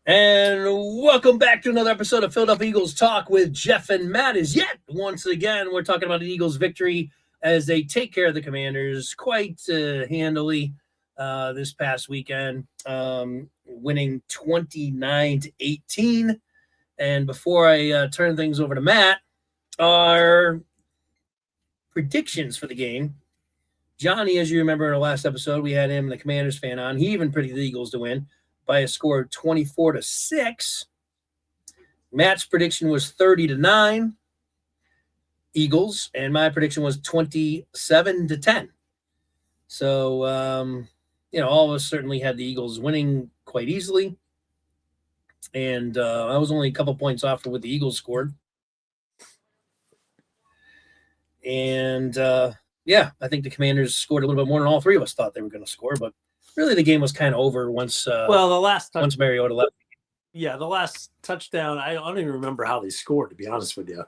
And welcome back to another episode of Filled Up Eagles Talk with Geoff and Matt. Once again, we're talking about the Eagles' victory as they take care of the Commanders quite handily this past weekend, winning 29-18. And before I turn things over to Matt, our predictions for the game. Johnny, as you remember in our last episode, we had him, the Commanders fan, on. He even predicted the Eagles to win by a score of 24-6. Matt's prediction was 30-9 Eagles, and my prediction was 27-10. So, all of us certainly had the Eagles winning quite easily. And I was only a couple points off from what the Eagles scored. And, I think the Commanders scored a little bit more than all three of us thought they were going to score, but really, the game was kind of over once. Once Mariota left. Yeah, the last touchdown. I don't even remember how they scored. To be honest with you,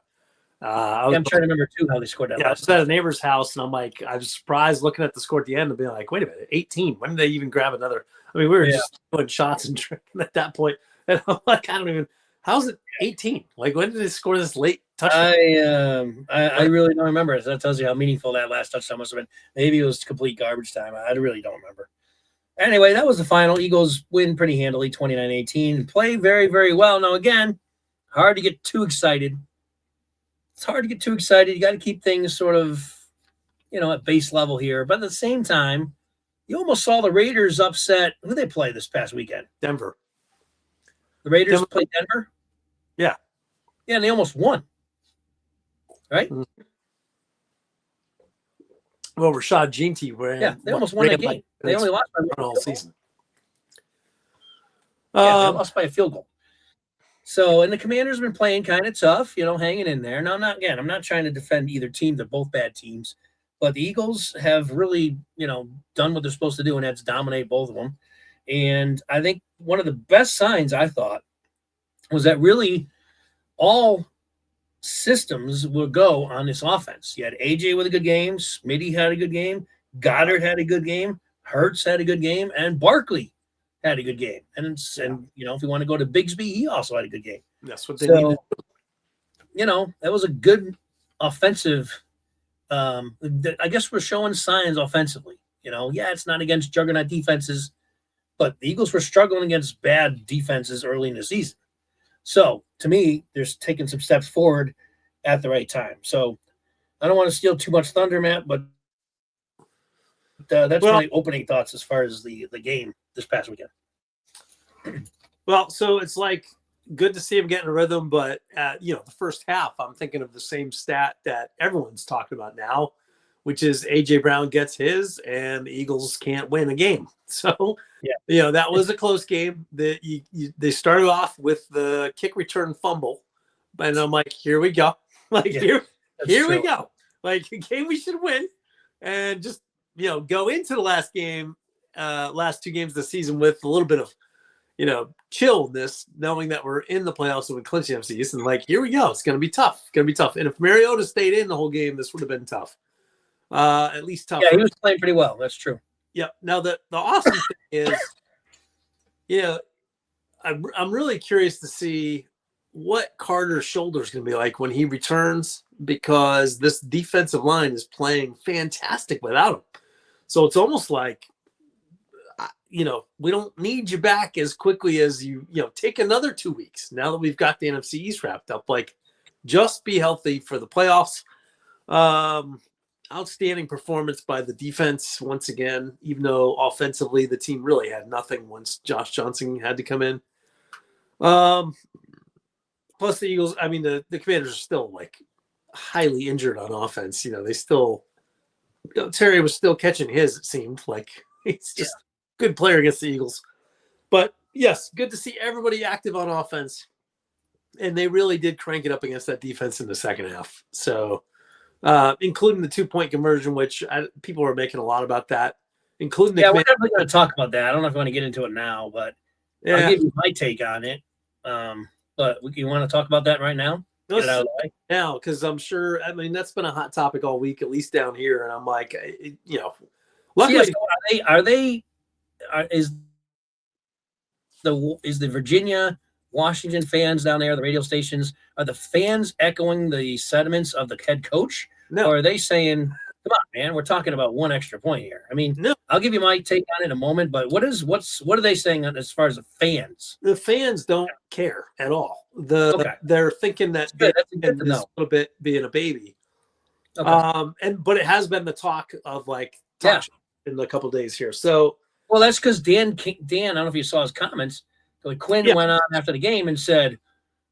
I'm trying to remember too how they scored that. Yeah, I was at a neighbor's house, and I was surprised looking at the score at the end and being like, "Wait a minute, 18? When did they even grab another?" I mean, we were just doing shots and drinking at that point, and I'm like, I don't even. How's it 18? Like, when did they score this late touchdown? I really don't remember. So that tells you how meaningful that last touchdown must have been. Maybe it was complete garbage time. I really don't remember. Anyway, that was the final. Eagles win pretty handily, 29-18. Play very, very well. Now, again, hard to get too excited. It's hard to get too excited. You got to keep things sort of, at base level here. But at the same time, you almost saw the Raiders upset. Who did they play this past weekend? Denver. The Raiders played Denver? Yeah. Yeah, and they almost won. Right? Mm-hmm. Well, Rashad Jeanty they almost won that game. They only lost by all season. They lost by a field goal. So, and the Commanders have been playing kind of tough, hanging in there. Now, I'm not trying to defend either team. They're both bad teams. But the Eagles have really, done what they're supposed to do, and that's dominate both of them. And I think one of the best signs, I thought, was that really all systems will go on this offense. You had AJ with a good game, Smitty had a good game, Goddard had a good game, Hurts had a good game, and Barkley had a good game. And if you want to go to Bigsby, he also had a good game. That's what they needed. That was a good offensive. I guess we're showing signs offensively. It's not against juggernaut defenses, but the Eagles were struggling against bad defenses early in the season. So, to me, they're taking some steps forward at the right time. So, I don't want to steal too much thunder, Matt, but that's my opening thoughts as far as the game this past weekend. Well, so it's good to see him getting a rhythm, but the first half, I'm thinking of the same stat that everyone's talking about now, which is AJ Brown gets his, and the Eagles can't win a game. So, that was a close game. They started off with the kick return fumble, and I'm like, here we go. Here we go. A game we should win, and just go into the last game, last two games of the season with a little bit of chilledness, knowing that we're in the playoffs and we clinch the NFC East, and here we go. It's going to be tough. It's going to be tough. And if Mariota stayed in the whole game, this would have been tough. At least tough. Yeah, he was playing pretty well. That's true. Yeah. Now the awesome thing is, I'm really curious to see what Carter's shoulder is going to be like when he returns, because this defensive line is playing fantastic without him. So it's almost like, we don't need you back as quickly as take another 2 weeks now that we've got the NFC East wrapped up. Just be healthy for the playoffs. Outstanding performance by the defense once again, even though offensively the team really had nothing once Josh Johnson had to come in. Plus the Eagles, the Commanders are still highly injured on offense. They still, Terry was still catching his, it seemed like. He's just good player against the Eagles. But yes, good to see everybody active on offense. And they really did crank it up against that defense in the second half. So, including the 2-point conversion, which people were making a lot about that. Including we're definitely going to talk about that. I don't know if I want to get into it now, but I'll give you my take on it. But you want to talk about that right now? Now, because I'm sure, that's been a hot topic all week, at least down here. And I'm like, luckily, is the Virginia, Washington fans down there, the radio stations, are the fans echoing the sentiments of the head coach? No. Or are they saying, come on, man, we're talking about one extra point here? I mean, No. I'll give you my take on it in a moment, but what are they saying as far as the fans? The fans don't care at all. Okay. They're thinking that That's good to is know. a little bit being a baby. Okay. But it has been the talk of like in a couple of days here. So well, that's because Dan, I don't know if you saw his comments. Like Quinn went on after the game and said,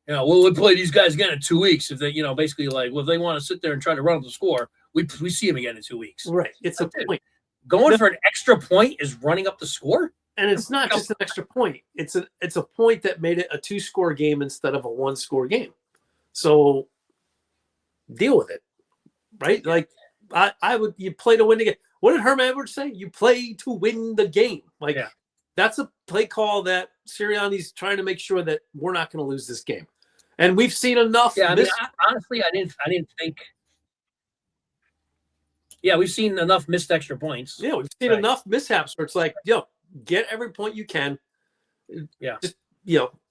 we'll play these guys again in 2 weeks if they, basically like, well, if they want to sit there and try to run up the score, we see them again in 2 weeks. Right. It's a point. Going for an extra point is running up the score. And it's not just an extra point. It's a point that made it a 2-score game instead of a 1-score game. So deal with it. Right? Like you play to win the game. What did Herm Edwards say? You play to win the game. Like that's a play call that Sirianni's trying to make sure that we're not going to lose this game. And we've seen enough. Yeah, honestly, I didn't think. Yeah, we've seen enough missed extra points. Yeah, we've seen enough mishaps where it's like, get every point you can. Yeah. Just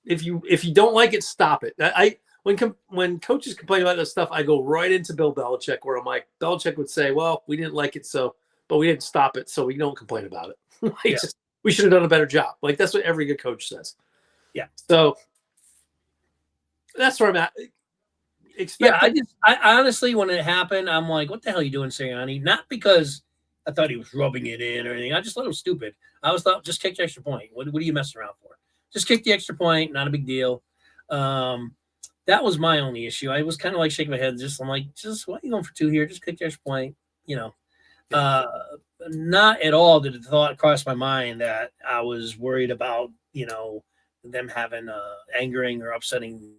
if you don't like it, stop it. When coaches complain about this stuff, I go right into Bill Belichick, where I'm like, Belichick would say, "Well, we didn't like it, but we didn't stop it, so we don't complain about it." We should have done a better job. Like that's what every good coach says. Yeah. So that's where I'm at. I honestly, when it happened, I'm like, what the hell are you doing, Sirianni? Not because I thought he was rubbing it in or anything. I just thought it was stupid. I always thought, just kick the extra point. What are you messing around for? Just kick the extra point. Not a big deal. That was my only issue. I was kind of like shaking my head. I'm like, why are you going for 2 here? Just kick the extra point. Not at all did the thought cross my mind that I was worried about, them having angering or upsetting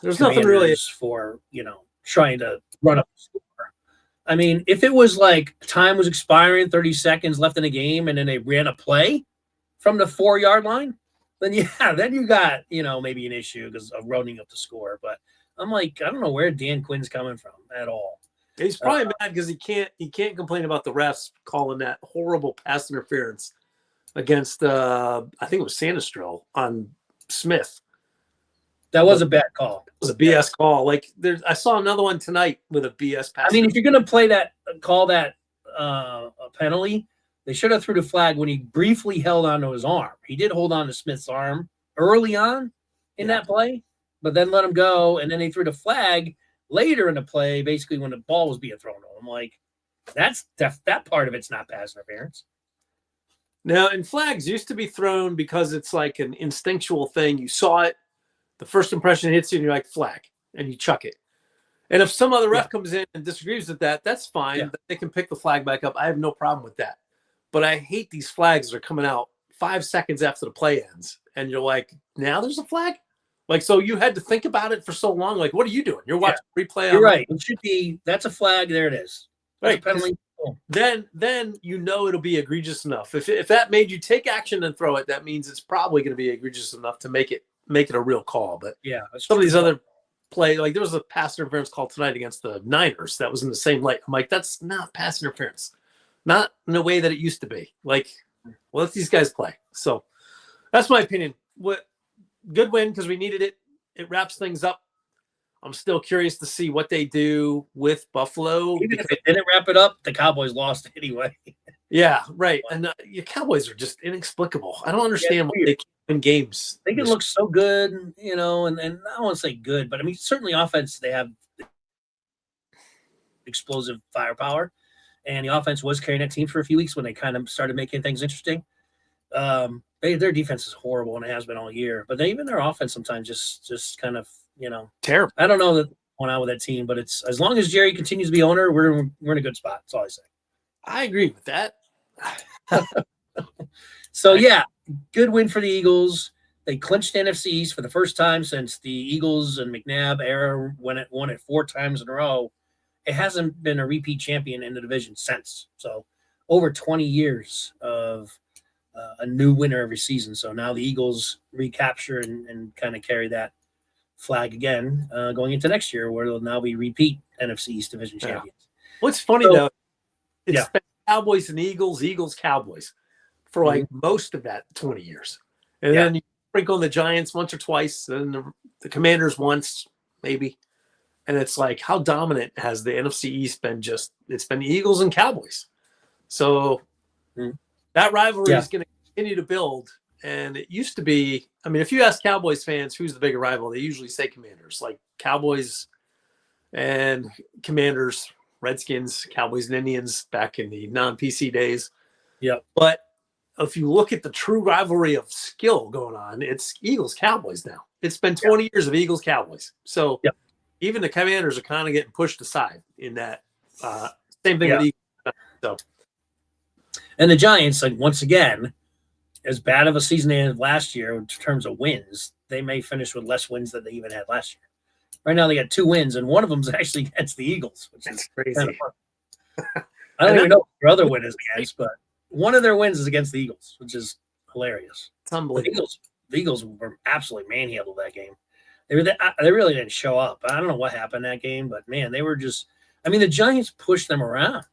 there's nothing really for trying to run up the score. I mean, if it was like time was expiring, 30 seconds left in the game, and then they ran a play from the 4-yard line, then then you got maybe an issue because of running up the score. But I'm like, I don't know where Dan Quinn's coming from at all. He's probably mad because he can't complain about the refs calling that horrible pass interference against I think it was Sanistril on Smith. That was a bad call. It was a BS call. Like I saw another one tonight with a BS pass. I mean, if you're gonna call that a penalty, they should have threw the flag when he briefly held onto his arm. He did hold on to Smith's arm early on in that play, but then let him go, and then they threw the flag later in the play, basically when the ball was being thrown on him. Like, that part of it's not pass interference. Now, and flags used to be thrown because it's like an instinctual thing. You saw it, the first impression hits you, and you're like, flag, and you chuck it. And if some other ref comes in and disagrees with that, that's fine. Yeah. They can pick the flag back up. I have no problem with that. But I hate these flags that are coming out 5 seconds after the play ends, and you're like, now there's a flag? Like, so you had to think about it for so long. Like, what are you doing? You're watching replay. You're right. It should be, that's a flag. There it is. Right. Then it'll be egregious enough. If that made you take action and throw it, that means it's probably going to be egregious enough to make it a real call. But some of these other play, like there was a pass interference call tonight against the Niners that was in the same light. I'm like, that's not pass interference. Not in the way that it used to be. Like, well, let these guys play. So that's my opinion. Good win because we needed it. It wraps things up. I'm still curious to see what they do with Buffalo. Even if they didn't wrap it up, the Cowboys lost anyway. Yeah, right. And your Cowboys are just inexplicable. I don't understand why they keep in games. They can look so good, and I don't want to say good, but I mean, certainly offense, they have explosive firepower. And the offense was carrying that team for a few weeks when they kind of started making things interesting. Their defense is horrible, and it has been all year. But even their offense sometimes just kind of, terrible. I don't know what's going on with that team, but it's as long as Jerry continues to be owner, we're in a good spot. That's all I say. I agree with that. So good win for the Eagles. They clinched the NFC East for the first time since the Eagles and McNabb era when it won it 4 times in a row. It hasn't been a repeat champion in the division since. So over 20 years of a new winner every season. So now the Eagles recapture and kind of carry that flag again going into next year, where they'll now be repeat NFC East division champions. What's funny though, it's Cowboys and Eagles, Cowboys. for like most of that 20 years. And then you sprinkle in the Giants once or twice, then the Commanders once, maybe. And it's like, how dominant has the NFC East been? It's been Eagles and Cowboys. So that rivalry is going to continue to build. And it used to be, I mean, if you ask Cowboys fans who's the bigger rival, they usually say Commanders, like Cowboys and Commanders, Redskins, Cowboys and Indians back in the non-PC days. Yeah. But if you look at the true rivalry of skill going on, it's Eagles-Cowboys now. It's been 20 years of Eagles-Cowboys. So even the Commanders are kind of getting pushed aside in that. Same thing with Eagles. So. And the Giants, like, once again, as bad of a season they had last year in terms of wins, they may finish with less wins than they even had last year. Right now they got 2 wins, and one of them is actually against the Eagles, which is crazy. Kind of fun. I don't even know what their other win is against, but one of their wins is against the Eagles, which is hilarious. It's unbelievable. The Eagles were absolutely manhandled that game. They really didn't show up. I don't know what happened that game, but man, they were just. I mean, the Giants pushed them around.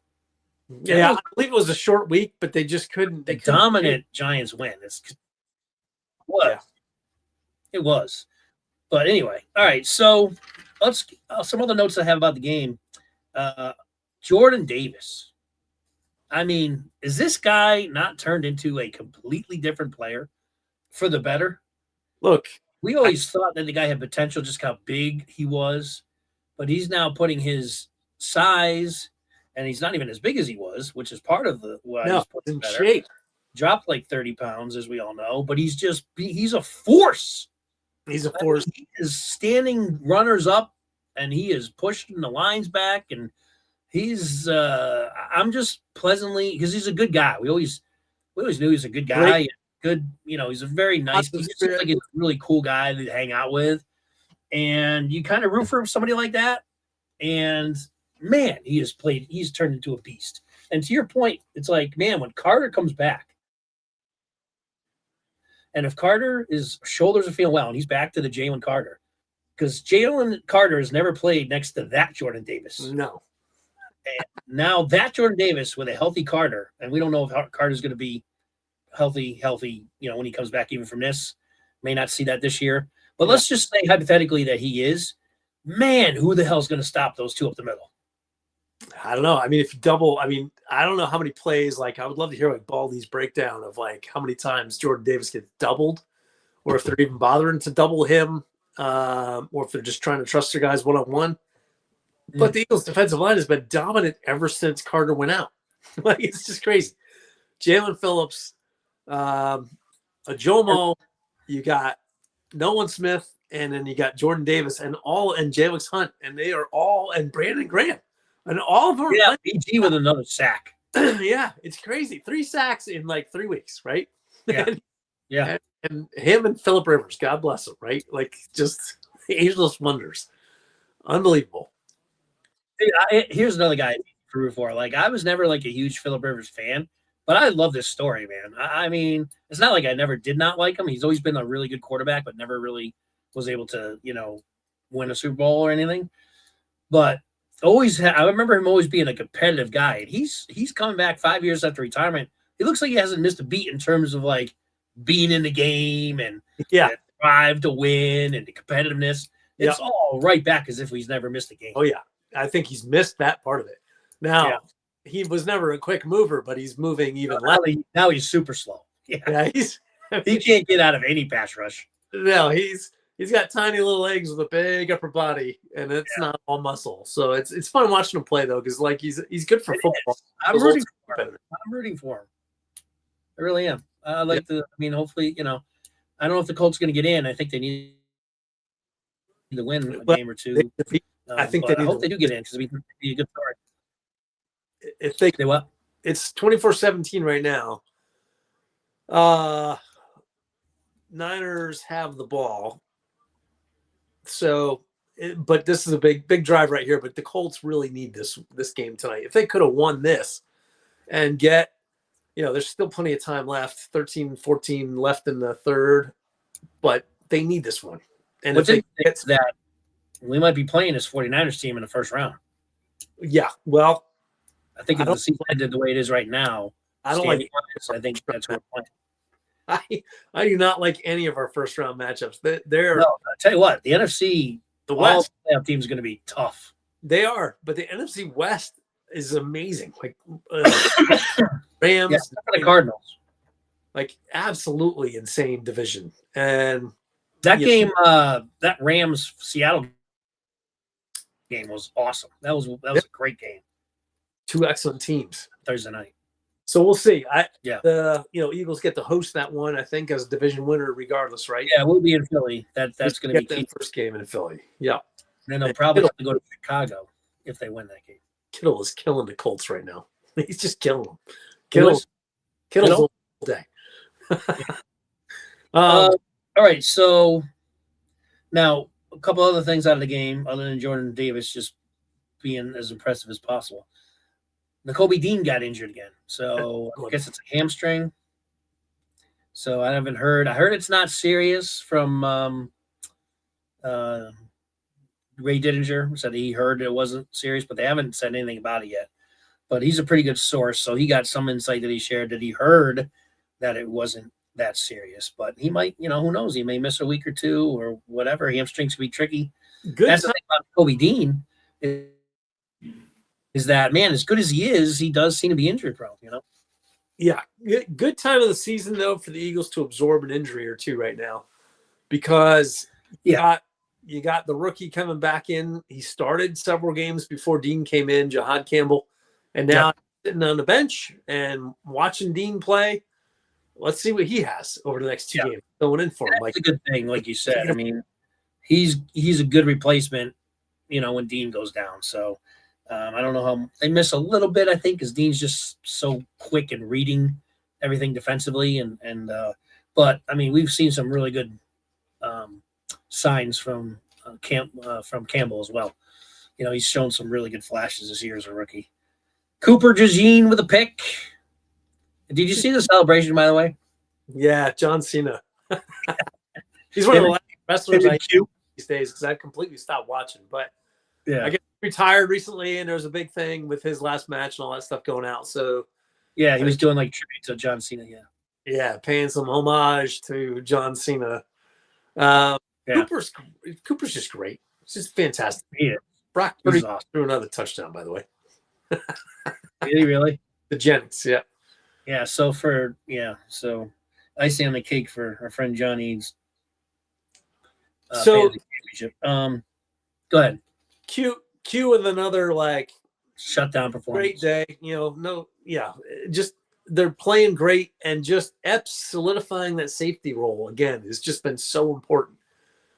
Yeah, I believe it was a short week, but they just couldn't. They dominant Giants win. It was. But anyway, all right. So let's some other notes I have about the game. Jordan Davis. I mean, is this guy not turned into a completely different player for the better? Look, we always thought that the guy had potential, just how big he was, but he's now putting his size, and he's not even as big as he was, which is part of the why he's putting better. Shape. Dropped like 30 pounds, as we all know, but he's a force. He's a force. He is standing runners up, and he is pushing the lines back, and he's I'm just pleasantly, because he's a good guy. We always knew he was a good guy. Right. Good, he's a very nice, he seems like a really cool guy to hang out with. And you kind of root for somebody like that. And man, he's turned into a beast. And to your point, it's like, man, when Carter comes back, and if his shoulders are feeling well, and he's back to the Jalen Carter, because Jalen Carter has never played next to that Jordan Davis. No. And now that Jordan Davis with a healthy Carter, and we don't know if Carter's going to be healthy, when he comes back even from this. May not see that this year. But let's just say hypothetically that he is. Man, who the hell's going to stop those two up the middle? I don't know. I mean, if you double, I don't know how many plays. Like, I would love to hear like Baldy's breakdown of like how many times Jordan Davis gets doubled, or if they're even bothering to double him, or if they're just trying to trust their guys one-on-one. But the Eagles' defensive line has been dominant ever since Carter went out. Like, it's just crazy. Jalen Phillips, Ajomo, you got Nolan Smith, and then you got Jordan Davis, and Jalix Hunt, and they are all, and Brandon Graham. And all of them are PG with another sack. Yeah, it's crazy. 3 sacks in like 3 weeks, right? Yeah. And him and Phillip Rivers, God bless him, right? Like, just ageless wonders. Unbelievable. Here's another guy to root for. Like, I was never like a huge Phillip Rivers fan, but I love this story, man. I mean, it's not like I never did not like him. He's always been a really good quarterback, but never really was able to, win a Super Bowl or anything. But I remember him always being a competitive guy. And he's coming back 5 years after retirement. He looks like he hasn't missed a beat in terms of like being in the game and the drive to win and the competitiveness. It's all right back as if he's never missed a game. Oh yeah, I think he's missed that part of it. Now he was never a quick mover, but he's moving even less. Now he's super slow. Yeah, he can't get out of any pass rush. No, he's got tiny little legs with a big upper body, and it's not all muscle. So it's fun watching him play though, because like he's good for football. I'm rooting for him. I really am. I like to. I mean, hopefully, I don't know if the Colts going to get in. I think they need to win a game or two. I think I hope they do get in, because it'd be a good start. If they what? It's 24-17 right now. Niners have the ball. So, but this is a big drive right here. But the Colts really need this game tonight. If they could have won this and get, there's still plenty of time left, 13-14 left in the third, but they need this one. And if they get that, we might be playing this 49ers team in the first round. Yeah, well, I think if the season ended the way it is right now, I don't like. I think that's what we're I do not like any of our first round matchups. They're No, I'll tell you what, the NFC, the all West. playoff teams are going to be tough. They are, but the NFC West is amazing. Like Rams, Yeah, for the Cardinals. like absolutely insane division. And that game, that Rams Seattle game was awesome. That was a great game. Two excellent teams Thursday night. So we'll see. Yeah. Eagles get to host that one, I think, as division winner, regardless, right? Yeah, we'll be in Philly. That's going to be key. That first game in Philly. Yeah. And then they'll probably have to go to Chicago if they win that game. Kittle is killing the Colts right now. He's just killing them. Kittle's all day. All right. So now a couple other things out of the game, other than Jordan Davis just being as impressive as possible. Nakobe Dean got injured again. So I guess it's a hamstring. So I haven't heard. I heard it's not serious from Ray Didinger said he heard it wasn't serious, but they haven't said anything about it yet. But he's a pretty good source, so he got some insight that he shared that he heard that it wasn't that serious. But he might, who knows? He may miss a week or two or whatever. Hamstrings can be tricky. That's the thing about Kobe Dean is that, man, as good as he is, he does seem to be injury prone, Yeah. Good time of the season, though, for the Eagles to absorb an injury or two right now because you got the rookie coming back in. He started several games before Dean came in, Jahad Campbell, and now sitting on the bench and watching Dean play. Let's see what he has over the next two games going in for him. That's a good thing, like you said. I mean, he's a good replacement, when Dean goes down. So I don't know how they miss a little bit, I think, because Dean's just so quick in reading everything defensively. But I mean, we've seen some really good signs from Campbell as well. He's shown some really good flashes this year as a rookie. Cooper DeJean with a pick. Did you see the celebration, by the way? Yeah, John Cena. He's one of the last wrestlers I do these days because I completely stopped watching. But I get retired recently, and there was a big thing with his last match and all that stuff going out. So yeah, he was doing like tribute to John Cena. Yeah, paying some homage to John Cena. Cooper's just great. It's just fantastic. Yeah. Brock Purdy threw another touchdown, by the way. Did he really? The Jennings, yeah. Yeah, so icing on the cake for our friend Johnny's championship. Go ahead. Q with another shutdown performance. Great day. Just they're playing great and just Epps solidifying that safety role again has just been so important.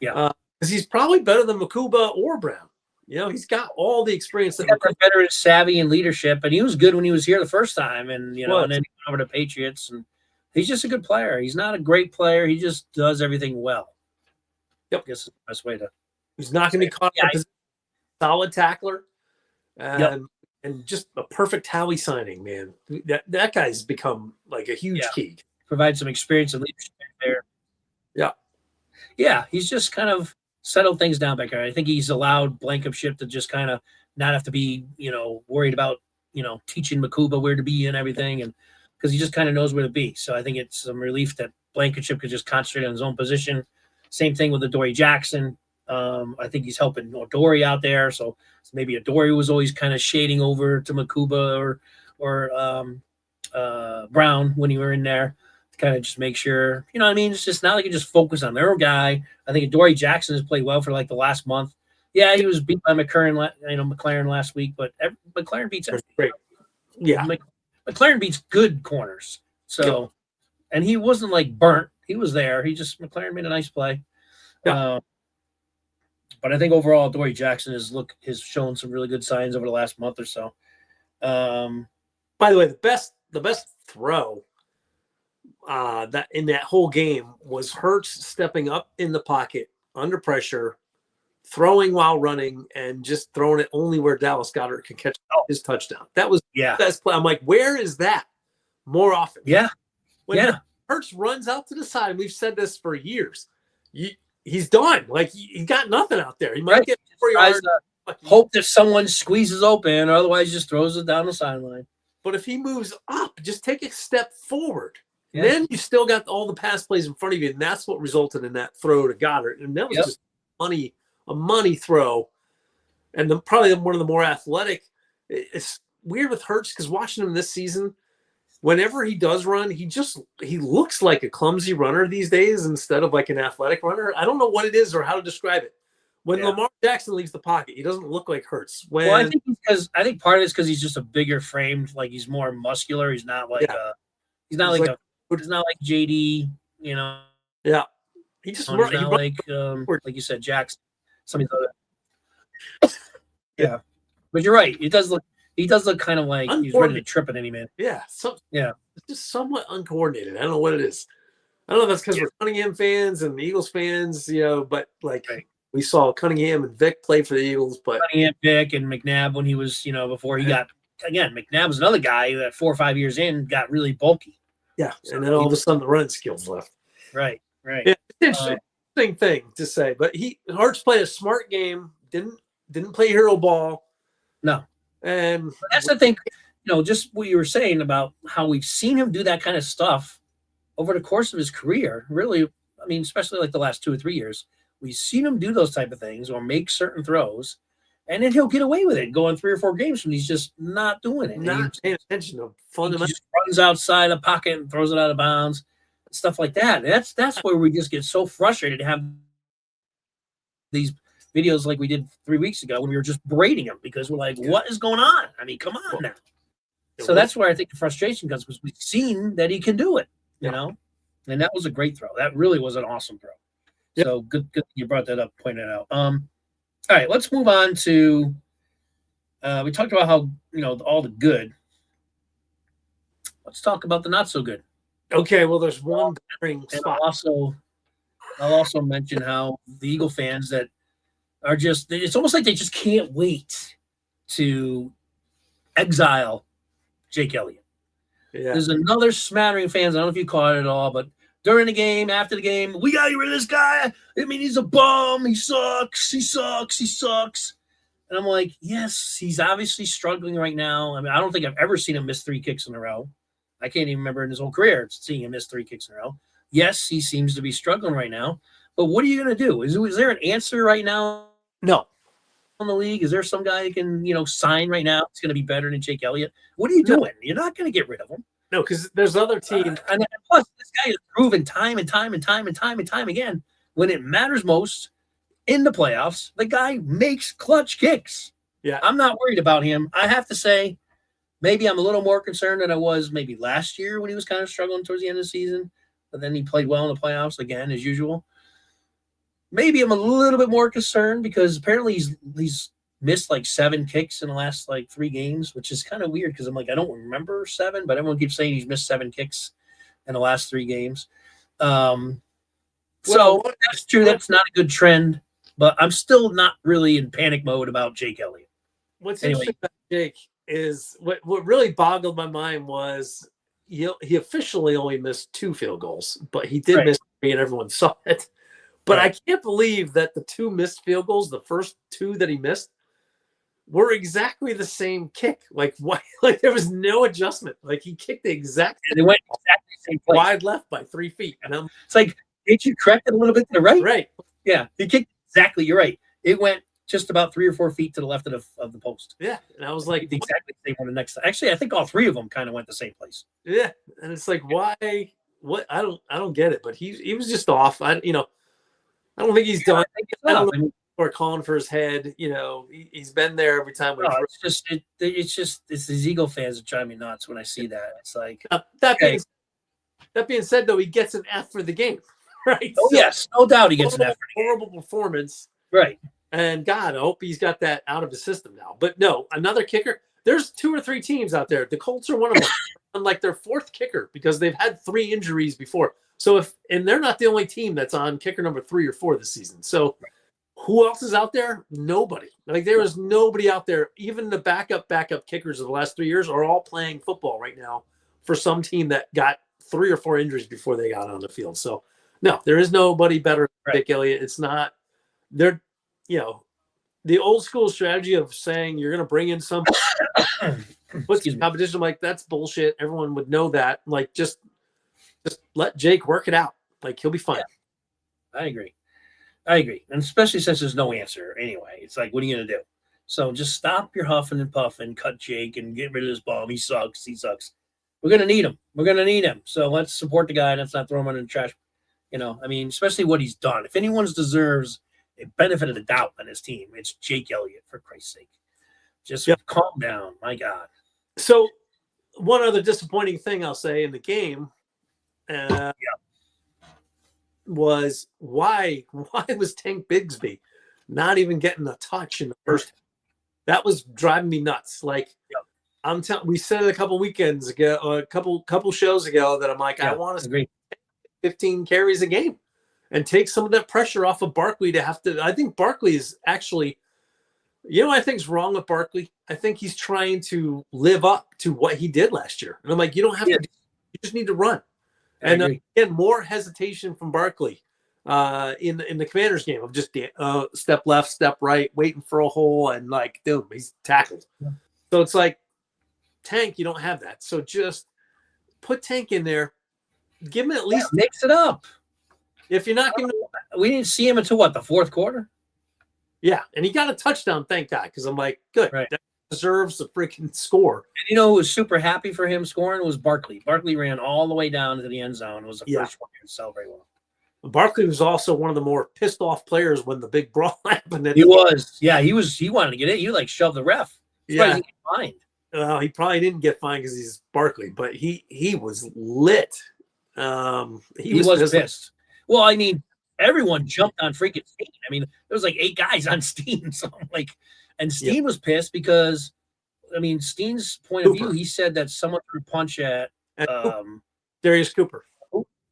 Yeah. Because he's probably better than Makuba or Brown. He's got all the experience. He's got the veteran savvy and leadership, and he was good when he was here the first time, and and then he went over to Patriots, and he's just a good player. He's not a great player. He just does everything well. Yep. I guess the best way to. He's not going to be caught up as a solid tackler, and just a perfect Howie signing, man. That guy's become like a huge key. Provide some experience and leadership there. Yeah. Yeah, he's just kind of settled things down back there. I think he's allowed Blankenship to just kind of not have to be, worried about, teaching Makuba where to be and everything, and because he just kind of knows where to be. So I think it's some relief that Blankenship could just concentrate on his own position. Same thing with Adoree Jackson. I think he's helping Adoree out there. So maybe Adoree was always kind of shading over to Makuba or Brown when you were in there. Kind of just make sure, it's just now they can just focus on their own guy. I think Adoree Jackson has played well for the last month. Yeah, he was beat by McLaren last week, but McLaren beats everything. Great. Yeah. McLaren beats good corners. So, and he wasn't burnt. He was there. McLaren made a nice play. Yeah. But I think overall, Adoree Jackson has shown some really good signs over the last month or so. By the way, the best throw that in that whole game was Hurts stepping up in the pocket under pressure, throwing while running, and just throwing it only where Dallas Goedert could catch his touchdown. That was the best play. I'm like, where is that more often? Yeah. When Hurts runs out to the side, we've said this for years. He's done. He got nothing out there. He might get 4 yards. Hope that someone squeezes open, or otherwise just throws it down the sideline. But if he moves up, just take a step forward. Yeah. Then you still got all the pass plays in front of you, and that's what resulted in that throw to Goddard. And that was just a money throw, and probably one of the more athletic. It's weird with Hurts because watching him this season, whenever he does run, he looks like a clumsy runner these days instead of like an athletic runner. I don't know what it is or how to describe it. When Lamar Jackson leaves the pocket, he doesn't look like Hurts. Well, I think part of it is because he's just a bigger framed, like he's more muscular. He's not like he's not like JD, you know. Yeah, he just he's not like you said, Jackson. Something other. Yeah, but you're right. He does look kind of like he's ready to trip at any minute. Yeah, it's just somewhat uncoordinated. I don't know what it is. I don't know if that's because we're Cunningham fans and the Eagles fans, you know, but like. Right. We saw Cunningham and Vic play for the Eagles, but Cunningham, Vic, and McNabb when he was, you know, before he got again. McNabb was another guy that 4 or 5 years in got really bulky. Yeah, and then all of a sudden the running skills left. Right. Yeah, interesting thing to say, but Hurts played a smart game. Didn't play hero ball. No, and that's the thing. You know, just what you were saying about how we've seen him do that kind of stuff over the course of his career. Really, I mean, especially like the last 2 or 3 years. We've seen him do those type of things or make certain throws, and then he'll get away with it going 3 or 4 games when he's just not doing it. Not paying attention to fundamentals. He just runs outside the pocket and throws it out of bounds, stuff like that. That's where we just get so frustrated to have these videos like we did 3 weeks ago when we were just berating him because we're like, what is going on? I mean, come on now. So that's where I think the frustration comes because we've seen that he can do it, you know, and that was a great throw. That really was an awesome throw. So good you brought that up, pointed out. All right, let's move on to we talked about how, you know, all the good. Let's talk about the not so good. Okay, well, there's one spot. I'll also mention how the Eagle fans that are just, it's almost like they just can't wait to exile Jake Elliott. Yeah. There's another smattering of fans. I don't know if you caught it at all, but during the game, after the game, we got to get rid of this guy. I mean, he's a bum. He sucks. And I'm like, yes, he's obviously struggling right now. I mean, I don't think I've ever seen him miss 3 kicks in a row. I can't even remember in his whole career seeing him miss 3 kicks in a row. Yes, he seems to be struggling right now. But what are you going to do? Is there an answer right now? No. In the league? Is there some guy you can, you know, sign right now? It's going to be better than Jake Elliott. What are you doing? You're not going to get rid of him. No, because there's other teams. And plus, this guy has proven time and time again, when it matters most in the playoffs, the guy makes clutch kicks. Yeah. I'm not worried about him. I have to say, maybe I'm a little more concerned than I was maybe last year when he was kind of struggling towards the end of the season. But then he played well in the playoffs again, as usual. Maybe I'm a little bit more concerned because apparently he's missed like 7 kicks in the last like 3 games, which is kind of weird because I'm like, I don't remember 7, but everyone keeps saying he's missed 7 kicks in the last 3 games. So that's true. That's not a good trend, but I'm still not really in panic mode about Jake Elliott. What's interesting about Jake is what really boggled my mind was he officially only missed 2 field goals, but he did miss 3 and everyone saw it. But I can't believe that the 2 missed field goals, the first 2 that he missed, were exactly the same kick. Like why? Like there was no adjustment. Like he kicked the exact. They went exactly the same place. Wide left by 3 feet. And it's like, did you correct it a little bit to the right? Right. Yeah, he kicked exactly. You're right. It went just about 3 or 4 feet to the left of the post. Yeah, and I was like, exactly the same one. The next. Actually, I think all 3 of them kind of went the same place. Yeah, and it's like, why? What? I don't get it. But he was just off. I don't think he's done. I don't know. Or calling for his head, he's been there every time. It's these Eagle fans that drive me nuts when I see that. It's like that being said, though, he gets an F for the game, right? Oh, so, yes, no doubt he gets an F. Horrible performance, right? And God, I hope he's got that out of his system now. But no, another kicker. There's 2 or 3 teams out there. The Colts are one of them. Unlike their 4th kicker because they've had 3 injuries before. So and they're not the only team that's on kicker number 3 or 4 this season. So. Who else is out there? Nobody. Like there is nobody out there. Even the backup kickers of the last 3 years are all playing football right now for some team that got 3 or 4 injuries before they got on the field. So no, there is nobody better than Jake Elliott. It's not. They're, the old school strategy of saying you're going to bring in some puts competition. I'm like, that's bullshit. Everyone would know that. Like, just let Jake work it out. Like, he'll be fine. Yeah, I agree. And especially since there's no answer anyway. It's like, what are you going to do? So just stop your huffing and puffing, cut Jake, and get rid of this bum. He sucks. We're going to need him. So let's support the guy. Let's not throw him in the trash. I mean, especially what he's done. If anyone deserves a benefit of the doubt on his team, it's Jake Elliott, for Christ's sake. Just calm down. My God. So one other disappointing thing I'll say in the game was why was Tank Bigsby not even getting a touch in the first? That was driving me nuts. Like, I'm telling, we said it a couple weekends ago, or a couple shows ago, that I'm like, I want to see 15 carries a game and take some of that pressure off of Barkley to have to. I think Barkley is actually, what I think is wrong with Barkley? I think he's trying to live up to what he did last year. And I'm like, you don't have to, you just need to run. And again, more hesitation from Barkley in the Commanders game of just step left, step right, waiting for a hole, and like, dude, he's tackled. Yeah. So it's like, Tank, you don't have that. So just put Tank in there. Give him at least mix it up. If you're not giving, we didn't see him until what, the fourth quarter? Yeah, and he got a touchdown, thank God, because I'm like, good, that deserves a freaking score. And who was super happy for him scoring was Barkley. Barkley ran all the way down to the end zone. It was the first one to celebrate well. Barkley was also one of the more pissed off players when the big brawl happened. He was, he wanted to get it. He like shoved the ref. He didn't get fined. Well, he probably didn't get fined because he's Barkley, but he was lit. He was pissed. Well, I mean, everyone jumped on freaking Steen. I mean, there was like 8 guys on Steen. So I'm like, and Steen was pissed because, I mean, Steen's point of view, he said that someone threw a punch at Darius Cooper.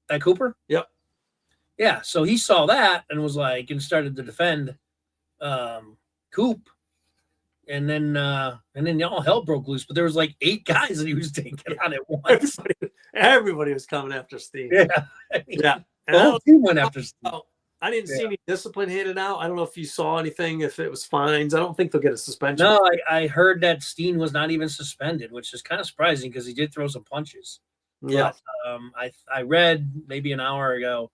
At Cooper? Yep. Yeah. So he saw that and was like, and started to defend Coop. And then all hell broke loose. But there was like 8 guys that he was taking on at once. Everybody was coming after Steve. Yeah. I mean, yeah. The whole team went after Steve. I didn't see any discipline handed out. I don't know if you saw anything, if it was fines. I don't think they'll get a suspension. No, I heard that Steen was not even suspended, which is kind of surprising because he did throw some punches. Yeah. But, I read maybe an hour ago,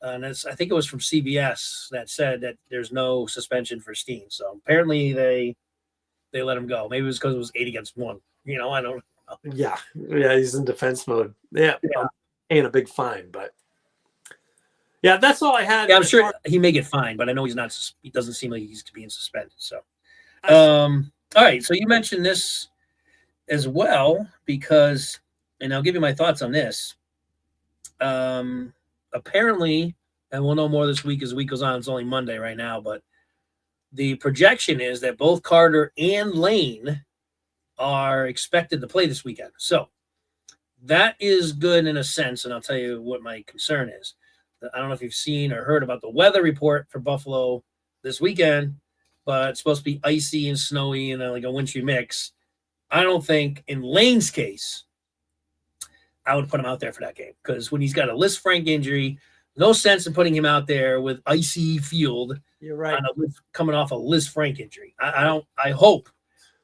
and I think it was from CBS that said that there's no suspension for Steen. So apparently they let him go. Maybe it was because it was 8 against 1. I don't know. Yeah, he's in defense mode. Yeah. I'm paying a big fine, but yeah, that's all I had. Yeah, I'm sure he may get fined, but I know he's not. He doesn't seem like he's being suspended. So, all right. So you mentioned this as well because, and I'll give you my thoughts on this. Apparently, and we'll know more this week as the week goes on. It's only Monday right now, but the projection is that both Carter and Lane are expected to play this weekend. So that is good in a sense, and I'll tell you what my concern is. I don't know if you've seen or heard about the weather report for Buffalo this weekend, but it's supposed to be icy and snowy and like a wintry mix. I don't think, in Lane's case, I would put him out there for that game because when he's got a Liz Frank injury, no sense in putting him out there with icy field. You're right. Coming off a Liz Frank injury. I hope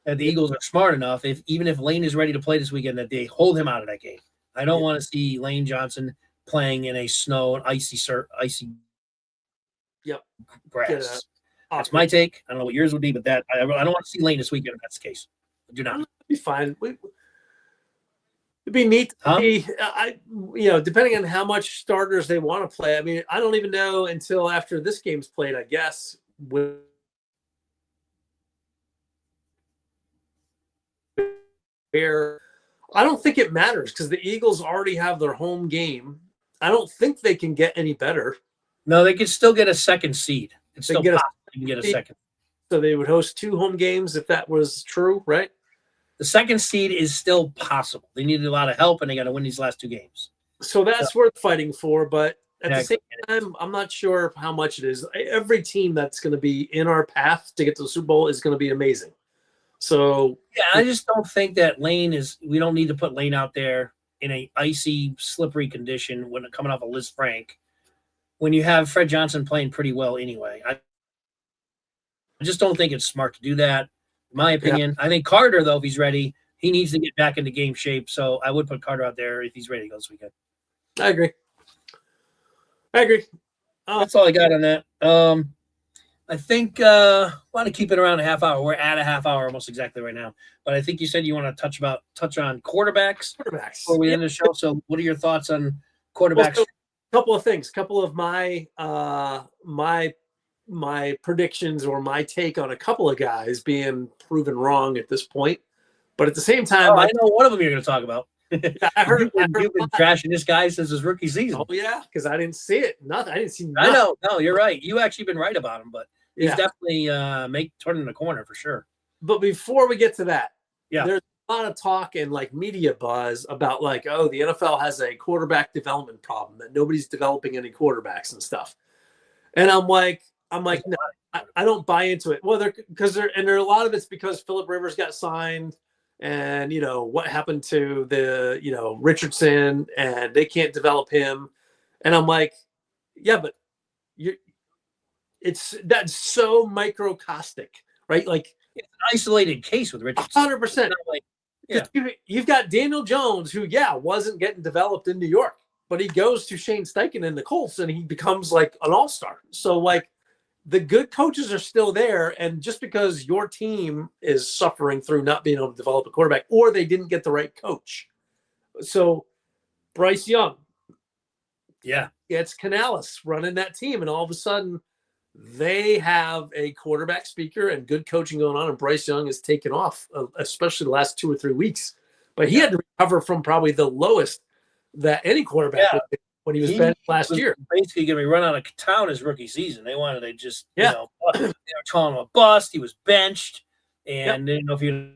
that the Eagles are smart enough, even if Lane is ready to play this weekend, that they hold him out of that game. I don't want to see Lane Johnson playing in a snow and icy grass. That's my take. I don't know what yours would be, but I don't want to see Lane this weekend if that's the case. I do not. It'd be fine. It'd be neat to see. Depending on how much starters they want to play. I mean, I don't even know until after this game's played, I guess. Where I don't think it matters because the Eagles already have their home game. I don't think they can get any better. No, they could still get a second seed. It's still possible they can get a second. So they would host 2 home games if that was true, right? The second seed is still possible. They needed a lot of help, and they got to win these last 2 games. So that's worth fighting for. But at the same time, I'm not sure how much it is. Every team that's going to be in our path to get to the Super Bowl is going to be amazing. So yeah, I just don't think that we don't need to put Lane out there in a icy, slippery condition when coming off a Liz Frank when you have Fred Johnson playing pretty well anyway. I just don't think it's smart to do that. my opinion. I think Carter, though, if he's ready, he needs to get back into game shape. So I would put Carter out there if he's ready to go this weekend. I agree. That's all I got on that. I think want to keep it around a half hour. We're at a half hour almost exactly right now. But I think you said you want to touch on quarterbacks before we end the show. So what are your thoughts on quarterbacks? Well, a couple of things. A couple of my my predictions or my take on a couple of guys being proven wrong at this point. But at the same time, I know one of them you're going to talk about. I heard you've been trashing this guy since his rookie season. Oh yeah, because I didn't see it. Nothing. I didn't see nothing. I know. No, you're right. You actually been right about him, but he's definitely turning the corner for sure. But before we get to that, there's a lot of talk and like media buzz about like, oh, the NFL has a quarterback development problem, that nobody's developing any quarterbacks and stuff. And I'm like, no, I don't buy into it. Well, a lot of it's because Phillip Rivers got signed. And, what happened to the, Richardson, and they can't develop him. And I'm like, yeah, but that's so microcostic, right? Like it's an isolated case with Richardson. 100%. Like, You've got Daniel Jones, who, wasn't getting developed in New York, but he goes to Shane Steichen in the Colts and he becomes like an all-star. So like, the good coaches are still there, and just because your team is suffering through not being able to develop a quarterback, or they didn't get the right coach. So Bryce Young, it's Canales running that team, and all of a sudden they have a quarterback speaker and good coaching going on, and Bryce Young is taken off, especially the last 2 or 3 weeks. But he had to recover from probably the lowest that any quarterback would be when he was benched last year. Basically going to be run out of town his rookie season. They wanted to just, they were calling him a bust. He was benched, and they didn't know if he'd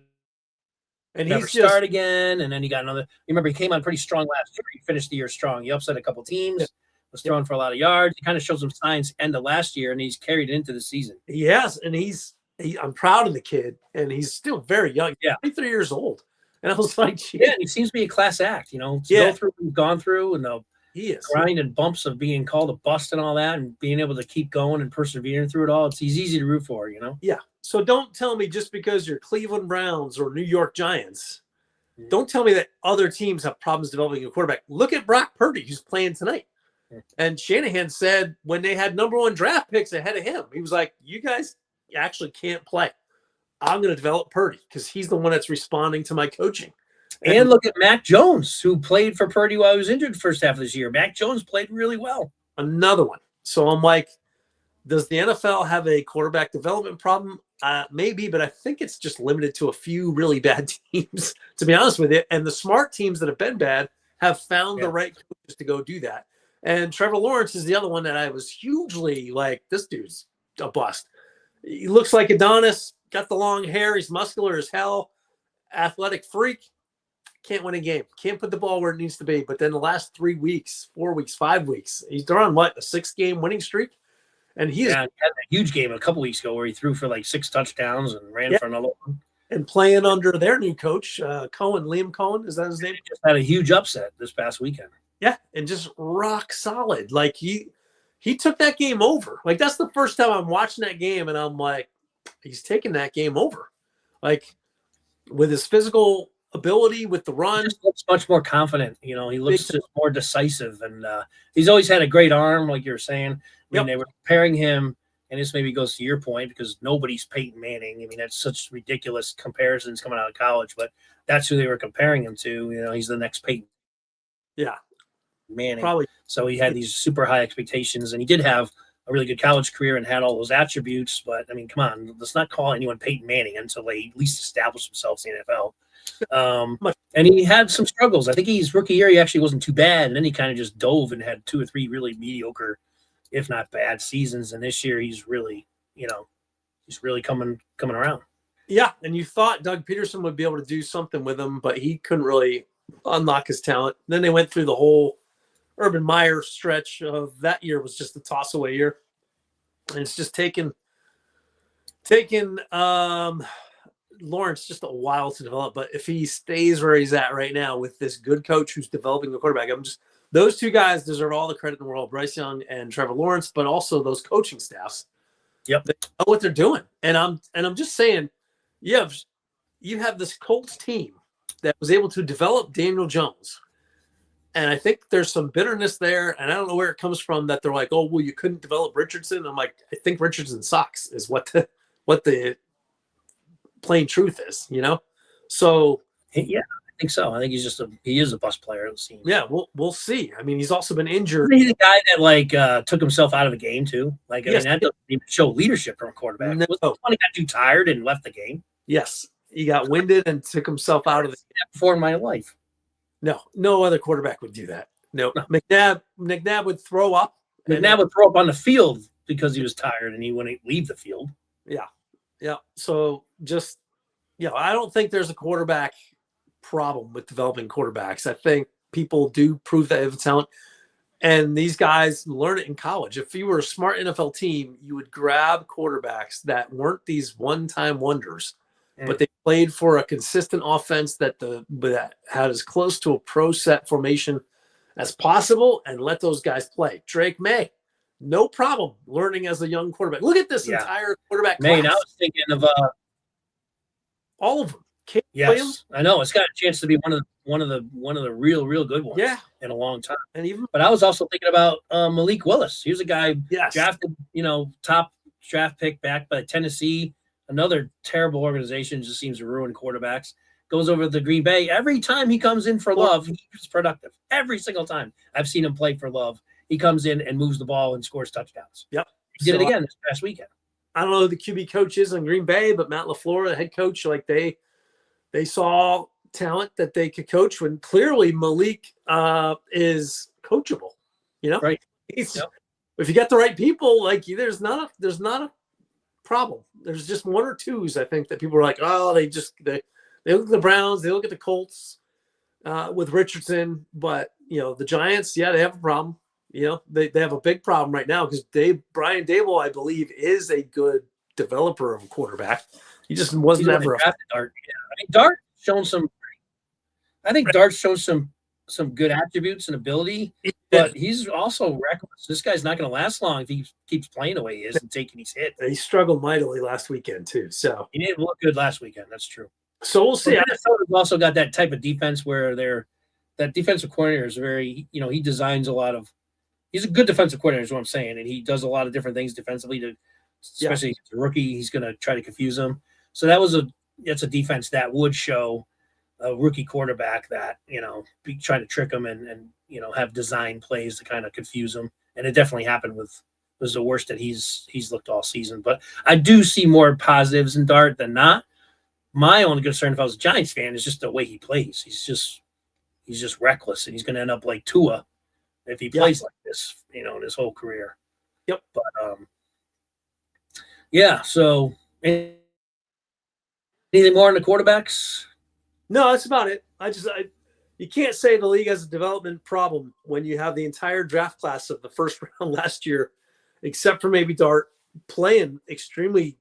never start again. And then he got another. Remember, he came on pretty strong last year. He finished the year strong. He upset a couple teams, was throwing for a lot of yards. He kind of showed some signs end of last year, and he's carried it into the season. Yes, and I'm proud of the kid, and he's still very young. 23 years old. And I was like, geez. He seems to be a class act, to go through what he's gone through, and the grind and bumps of being called a bust and all that, and being able to keep going and persevering through it all. He's easy to root for, Yeah. So don't tell me just because you're Cleveland Browns or New York Giants, don't tell me that other teams have problems developing a quarterback. Look at Brock Purdy, who's playing tonight. And Shanahan said when they had number 1 draft picks ahead of him, he was like, you guys actually can't play. I'm going to develop Purdy because he's the one that's responding to my coaching. And look at Mac Jones, who played for Purdy while he was injured the first half of this year. Mac Jones played really well. Another one. So I'm like, does the NFL have a quarterback development problem? Maybe, but I think it's just limited to a few really bad teams, to be honest with you. And the smart teams that have been bad have found the right coaches to go do that. And Trevor Lawrence is the other one that I was hugely like, this dude's a bust. He looks like Adonis, got the long hair. He's muscular as hell, athletic freak. Can't win a game. Can't put the ball where it needs to be. But then the last 3 weeks, 4 weeks, 5 weeks, they're on a 6-game winning streak. And he had a huge game a couple weeks ago where he threw for like 6 touchdowns and ran for another one. And playing under their new coach, Liam Cohen, is that his name? He just had a huge upset this past weekend. Yeah, and just rock solid. Like he took that game over. Like that's the first time I'm watching that game, and I'm like, he's taking that game over. Like with his physical ability, with the run, he just looks much more confident. He looks just more decisive, and he's always had a great arm, like you were saying. When they were comparing him, and this maybe goes to your point because nobody's Peyton Manning. I mean, that's such ridiculous comparisons coming out of college, but that's who they were comparing him to. He's the next Peyton. Yeah, Manning. Probably. So he had these super high expectations, and he did have a really good college career and had all those attributes. But I mean, come on, let's not call anyone Peyton Manning until they at least establish themselves in the NFL. And he had some struggles. I think his rookie year, he actually wasn't too bad. And then he kind of just dove and had 2 or 3 really mediocre, if not bad seasons. And this year he's really, he's really coming around. Yeah. And you thought Doug Peterson would be able to do something with him, but he couldn't really unlock his talent. And then they went through the whole Urban Meyer stretch of that year was just a toss away year. And it's just taken Lawrence just a while to develop. But if he stays where he's at right now with this good coach who's developing the quarterback, those 2 guys deserve all the credit in the world, Bryce Young and Trevor Lawrence, but also those coaching staffs. Yep. They know what they're doing. And I'm just saying, you have this Colts team that was able to develop Daniel Jones. And I think there's some bitterness there, and I don't know where it comes from that they're like, oh, well, you couldn't develop Richardson. I'm like, I think Richardson sucks is what the plain truth is, So Yeah, I think so. I think he is a bus player, it seems. yeah, we'll see. I mean, he's also been injured. He's the guy that took himself out of a game too. Like, I Yes. mean, that doesn't even show leadership from a quarterback. No. Was when he got too tired and left the game? Yes, he got winded and took himself out of the game before in my life. No other quarterback would do that. No. McNabb would throw up. McNabb would throw up on the field because he was tired and he wouldn't leave the field. Yeah. So just, I don't think there's a quarterback problem with developing quarterbacks. I think people do prove that they have talent, and these guys learn it in college. If you were a smart NFL team, you would grab quarterbacks that weren't these one-time wonders, but they played for a consistent offense that had as close to a pro set formation as possible, and let those guys play. Drake May, no problem learning as a young quarterback. Look at this entire quarterback class. I was thinking of all of them. Yes, Williams. I know it's got a chance to be one of the real good ones. Yeah, in a long time. But I was also thinking about Malik Willis. He was a guy drafted, top draft pick back by Tennessee. Another terrible organization, just seems to ruin quarterbacks. Goes over to Green Bay. Every time he comes in for Love, he's productive. Every single time I've seen him play for Love, he comes in and moves the ball and scores touchdowns. Yep. He did it again this past weekend. I don't know who the QB coach is in Green Bay, but Matt LaFleur, the head coach, like they saw talent that they could coach when clearly Malik is coachable. Right. If you got the right people, like there's not a problem. There's just one or twos, I think, that people are like, oh, they look at the Browns, they look at the Colts with Richardson, but the Giants, they have a problem. They have a big problem right now because Brian Dable, I believe, is a good developer of a quarterback. He just wasn't ever a Dart. Yeah. I mean, Dart shown some. I think Dart's shown some good attributes and ability, but he's also reckless. This guy's not going to last long if he keeps playing the way he is and taking these hits. He struggled mightily last weekend too. So he didn't look good last weekend. That's true. So we'll see. Minnesota's also got that type of defense where that defensive coordinator is very, he designs a lot of. He's a good defensive coordinator, is what I'm saying, and he does a lot of different things defensively. Especially as a rookie, he's going to try to confuse him. So that's a defense that would show a rookie quarterback that be trying to trick him and have design plays to kind of confuse him. And it definitely happened was the worst that he's looked all season. But I do see more positives in Dart than not. My only concern, if I was a Giants fan, is just the way he plays. He's just reckless, and he's going to end up like Tua if he plays like this, in his whole career. Yep. But So anything more on the quarterbacks? No, that's about it. You can't say the league has a development problem when you have the entire draft class of the first round last year, except for maybe Dart, playing extremely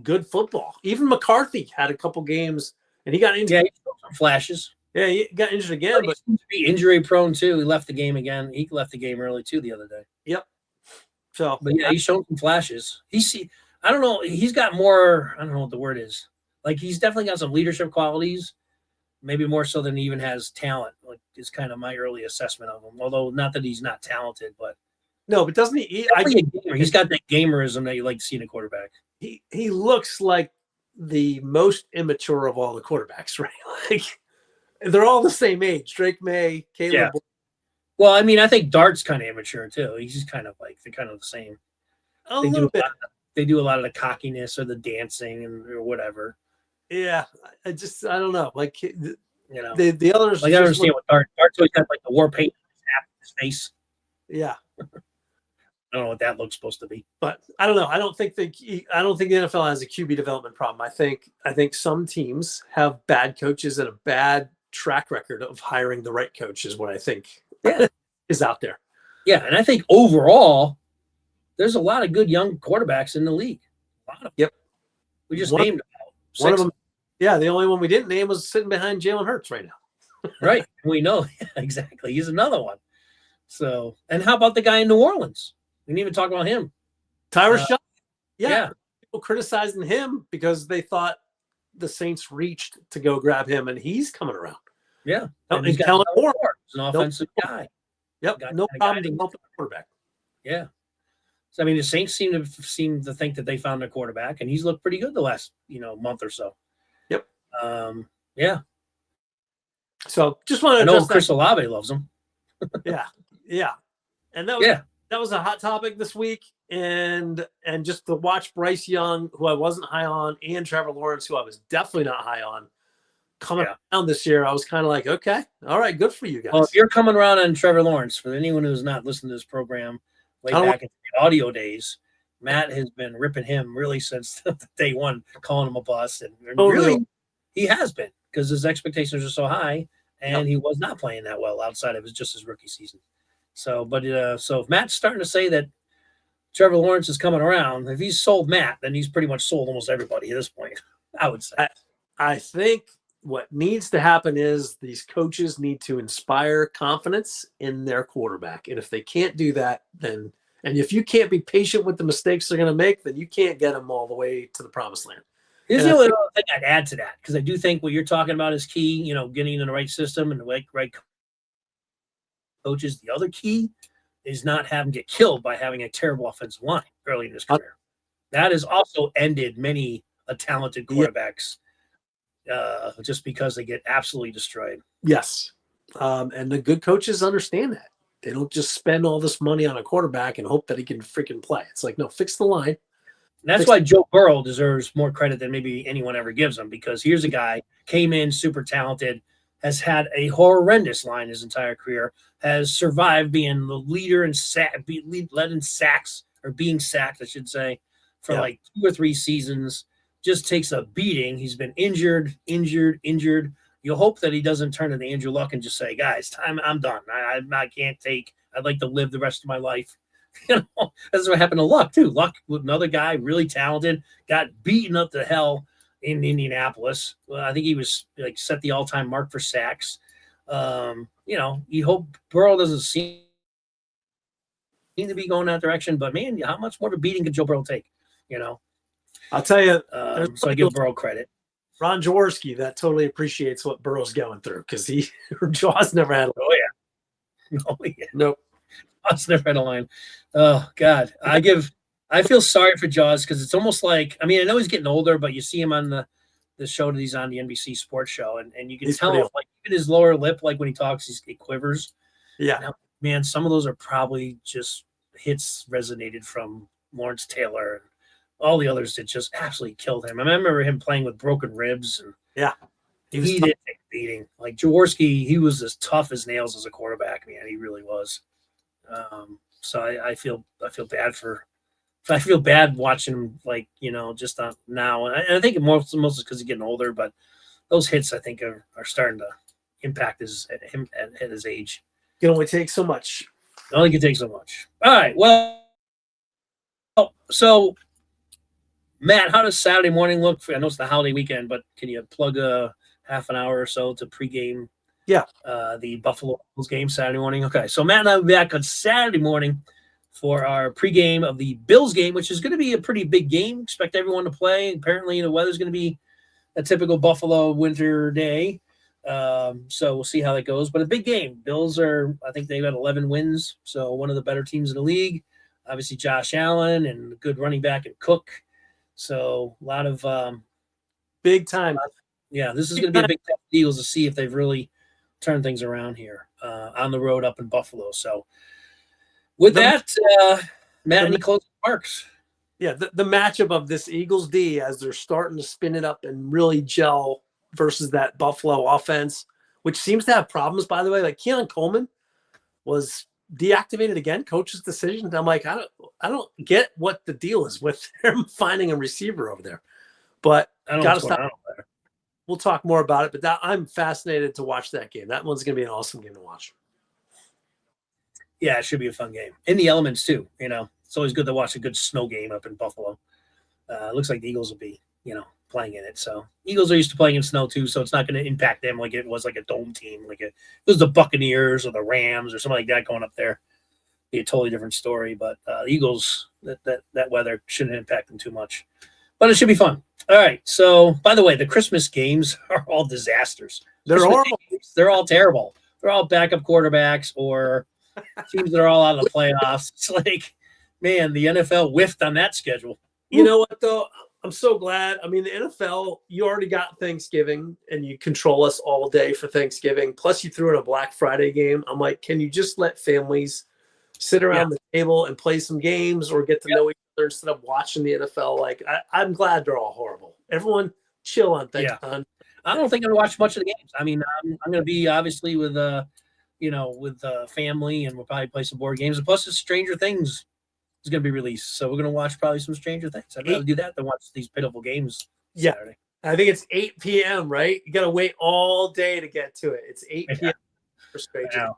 good football. Even McCarthy had a couple games, and he got injured. Yeah, he showed some flashes. Yeah, he got injured again, but he seems to be injury prone too. He left the game again. He left the game early too the other day. Yep. So, but he's shown some flashes. I don't know. He's got more. I don't know what the word is. Like, he's definitely got some leadership qualities, maybe more so than he even has talent. Like, is kind of my early assessment of him. Although not that he's not talented, but no, but doesn't he? He's got that gamerism that you like to see in a quarterback. He looks like the most immature of all the quarterbacks, right? Like, they're all the same age. Drake May, Caleb. Yeah. Well, I mean, I think Dart's kind of immature too. He's just kind of they're kind of the same. A little bit. They do a lot of the cockiness or the dancing or whatever. Yeah, I don't know. Like, the others. Like, I understand what Dart's always got like the war paint on his face. Yeah. I don't know what that looks supposed to be, but I don't know. I don't think the NFL has a QB development problem. I think some teams have bad coaches and a bad track record of hiring the right coach is what I think is out there. Yeah, and I think overall, there's a lot of good young quarterbacks in the league. A lot of them. Yep. We just named one of them. Yeah, the only one we didn't name was sitting behind Jalen Hurts right now. Right. We know. Exactly. He's another one. So, and how about the guy in New Orleans? We didn't even talk about him. Tyrus Johnson. Yeah. People criticizing him because they thought the Saints reached to go grab him, and he's coming around. Yeah. And he's got Kellen Moore, an offensive guy. Yep, no problem developing a quarterback. Yeah. So I mean, the Saints seem to think that they found their quarterback, and he's looked pretty good the last month or so. Yep. Yeah. So just want to. I know Chris Olave loves him. yeah, and that was a hot topic this week, and just to watch Bryce Young, who I wasn't high on, and Trevor Lawrence, who I was definitely not high on, coming around this year. I was kind of like, okay, all right, good for you guys. Well, if you're coming around on Trevor Lawrence, for anyone who's not listened to this program way back in the audio days, Matt has been ripping him really since day one, calling him a bust, and really he has been, because his expectations are so high, and he was not playing that well outside of his rookie season. So, but so if Matt's starting to say that Trevor Lawrence is coming around, if he's sold Matt, then he's pretty much sold almost everybody at this point, I would say. I think what needs to happen is these coaches need to inspire confidence in their quarterback. And if they can't do that, then, and if you can't be patient with the mistakes they're going to make, then you can't get them all the way to the promised land. Here's the only thing I'd add to that, because I do think what you're talking about is key, getting in the right system and the right coaches. The other key is not having get killed by having a terrible offensive line early in his career. That has also ended many talented quarterbacks just because they get absolutely destroyed. Yes. And the good coaches understand that. They don't just spend all this money on a quarterback and hope that he can freaking play. It's like, no, fix the line. And that's why Joe Burrow deserves more credit than maybe anyone ever gives him, because here's a guy, came in super talented, has had a horrendous line his entire career, has survived being the leader in led in sacks, or being sacked, I should say, for like 2 or 3 seasons. Just takes a beating. He's been injured. You hope that he doesn't turn into Andrew Luck and just say, guys, I'm done. I can't take, I'd like to live the rest of my life. That's what happened to Luck too. Luck, another guy, really talented, got beaten up to hell in Indianapolis. Well, I think he was set the all-time mark for sacks. You hope Burrow doesn't seem to be going that direction, but man, how much more of a beating could Joe Burrow take? I'll tell you. So I give Burrow credit. Ron Jaworski, that totally appreciates what Burrow's going through, because Jaws never had. Nope. Jaws never had a line. Oh God, I feel sorry for Jaws, because it's almost like, I mean, I know he's getting older, but you see him on the show that he's on, the NBC sports show, and you can tell him, like, even his lower lip, like when he talks, it quivers. Yeah. Now, man, some of those are probably just hits resonated from Lawrence Taylor and all the others that just absolutely killed him. I remember him playing with broken ribs, and he didn't take a beating. Like Jaworski, he was as tough as nails as a quarterback, man. He really was. So I feel bad watching him, just on now. And I think most is because he's getting older, but those hits, I think, are starting to impact him at his age. It can only take so much. It only can take so much. All right. Well, so Matt, how does Saturday morning look? I know it's the holiday weekend, but can you plug a half an hour or so to pregame? Yeah. The Buffalo Bills game Saturday morning. Okay, so Matt and I will be back on Saturday morning for our pregame of the Bills game, which is going to be a pretty big game. Expect everyone to play. Apparently, the weather's going to be a typical Buffalo winter day. So we'll see how that goes. But a big game. Bills I think they've got 11 wins, so one of the better teams in the league. Obviously, Josh Allen and a good running back and Cook. So a lot of big time. This is going to be a big time for the Eagles to see if they've really turned things around here on the road up in Buffalo. So with that, Matt, any closing remarks? Yeah, the matchup of this Eagles D as they're starting to spin it up and really gel versus that Buffalo offense, which seems to have problems, by the way. Like Keon Coleman was deactivated again, coach's decision. I'm like, I don't get what the deal is with him finding a receiver over there. But gotta stop. We'll talk more about it. But I'm fascinated to watch that game. That one's gonna be an awesome game to watch. Yeah, it should be a fun game. In the elements too. It's always good to watch a good snow game up in Buffalo. It looks like the Eagles will be, playing in it. So Eagles are used to playing in snow too, so it's not going to impact them like it was like a dome team. Like it was the Buccaneers or the Rams or something like that going up there. Be a totally different story. But the Eagles, that weather shouldn't impact them too much. But it should be fun. All right. So, by the way, the Christmas games are all disasters. They're Christmas horrible. games, they're all terrible. They're all backup quarterbacks or teams that are all out of the playoffs. It's like, man, the NFL whiffed on that schedule. You know what, though? I'm so glad. I mean, the NFL, you already got Thanksgiving and you control us all day for Thanksgiving. Plus, you threw in a Black Friday game. I'm like, can you just let families sit around the table and play some games or get to know each other instead of watching the NFL? Like, I'm glad they're all horrible. Everyone chill on Thanksgiving. I don't think I'm going to watch much of the games. I mean, I'm going to be obviously with, with family, and we'll probably play some board games. And plus, it's Stranger Things is going to be released. So we're going to watch probably some Stranger Things. I'd rather do that than watch these pitiful games Saturday. I think it's 8 p.m., right? You got to wait all day to get to it. It's 8 p.m. for Stranger Things.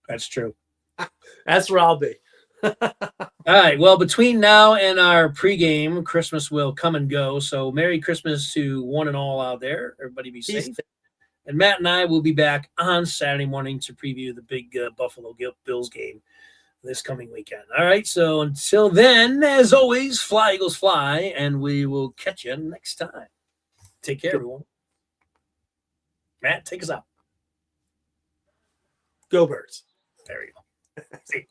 That's true. That's where I'll be. All right. Well, between now and our pregame, Christmas will come and go. So Merry Christmas to one and all out there. Everybody be safe. And Matt and I will be back on Saturday morning to preview the big Buffalo Bills game this coming weekend. All right. So until then, as always, fly, Eagles, fly, and we will catch you next time. Take care, everyone. Matt, take us out. Go Birds. There you go. See you.